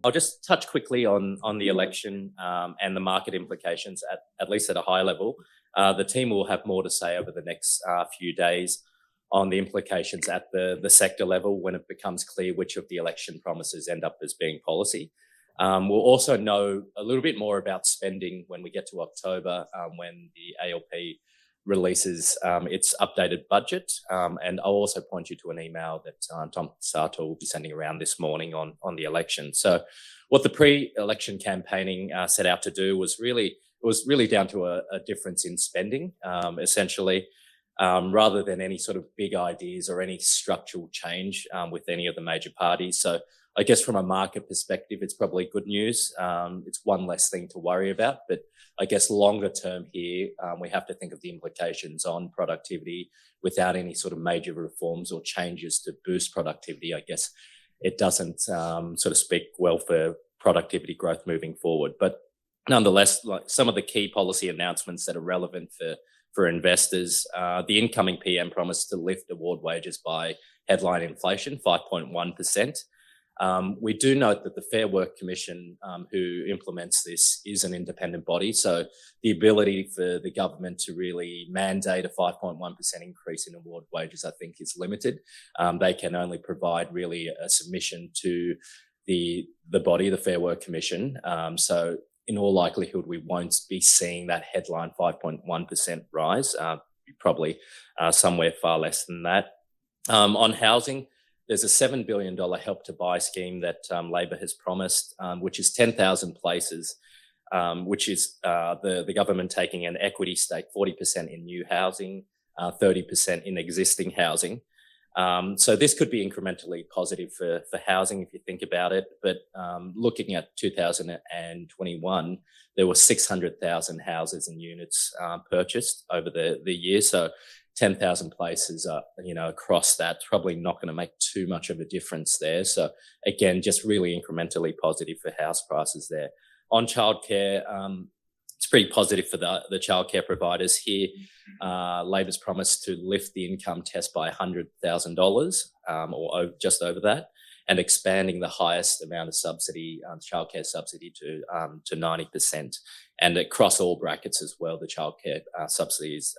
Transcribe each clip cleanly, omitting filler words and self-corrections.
I'll just touch quickly on the election and the market implications, at least at a high level. The team will have more to say over the next few days on the implications at the sector level when it becomes clear which of the election promises end up as being policy. We'll also know a little bit more about spending when we get to October, when the ALP releases its updated budget. And I'll also point you to an email that Tom Sato will be sending around this morning on the election. So what the pre-election campaigning set out to do was really down to a difference in spending, essentially, rather than any sort of big ideas or any structural change with any of the major parties. So I guess from a market perspective, it's probably good news. It's one less thing to worry about, but I guess longer term here, we have to think of the implications on productivity without any sort of major reforms or changes to boost productivity. I guess it doesn't sort of speak well for productivity growth moving forward. But nonetheless, like some of the key policy announcements that are relevant for investors, the incoming PM promised to lift award wages by headline inflation, 5.1%. We do note that the Fair Work Commission, who implements this, is an independent body. So the ability for the government to really mandate a 5.1% increase in award wages, I think, is limited. They can only provide really a submission to the body, the Fair Work Commission. So in all likelihood, we won't be seeing that headline 5.1% rise, probably somewhere far less than that. On housing, there's a $7 billion help to buy scheme that Labor has promised, which is 10,000 places, which is the government taking an equity stake, 40% in new housing, 30% in existing housing. So this could be incrementally positive for housing if you think about it. But looking at 2021, there were 600,000 houses and units purchased over the year. So 10,000 places, across that, probably not going to make too much of a difference there. So again, just really incrementally positive for house prices there. On childcare, it's pretty positive for the childcare providers here. Labor's promised to lift the income test by $100,000 or just over that, and expanding the highest amount of subsidy, childcare subsidy to 90%, and across all brackets as well. The childcare subsidy is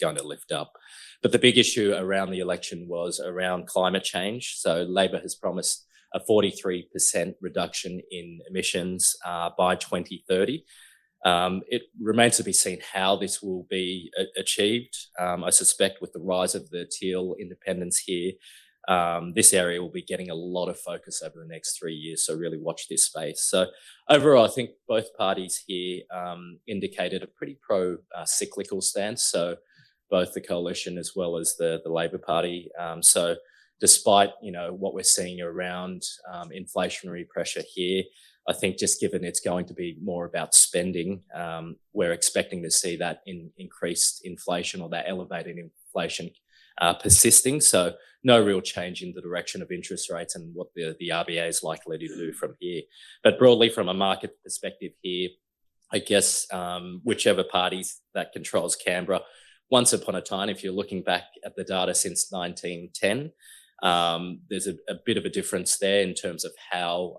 going to lift up. But the big issue around the election was around climate change. So Labor has promised a 43% reduction in emissions by 2030. It remains to be seen how this will be achieved. I suspect with the rise of the Teal independents here, this area will be getting a lot of focus over the next 3 years. So really watch this space. So overall, I think both parties here indicated a pretty pro-cyclical stance. So both the coalition as well as the Labor Party. So despite what we're seeing around inflationary pressure here, I think just given it's going to be more about spending, we're expecting to see that increased inflation or that elevated inflation persisting. So no real change in the direction of interest rates and what the RBA is likely to do from here. But broadly, from a market perspective here, I guess whichever parties that controls Canberra, once upon a time, if you're looking back at the data since 1910, there's a bit of a difference there in terms of how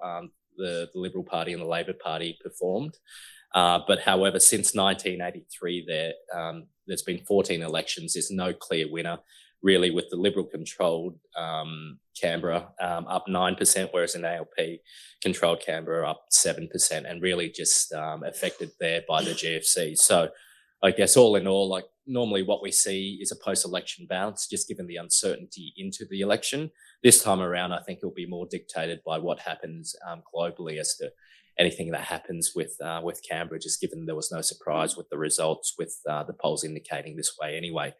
the Liberal Party and the Labor Party performed. But however, since 1983, there's been 14 elections. There's no clear winner, really, with the Liberal-controlled Canberra up 9%, whereas in ALP-controlled Canberra up 7%, and really just affected there by the GFC. So I guess all in all, like normally what we see is a post-election bounce, just given the uncertainty into the election. This time around, I think it'll be more dictated by what happens globally as to anything that happens with Canberra, just given there was no surprise with the results, with the polls indicating this way anyway.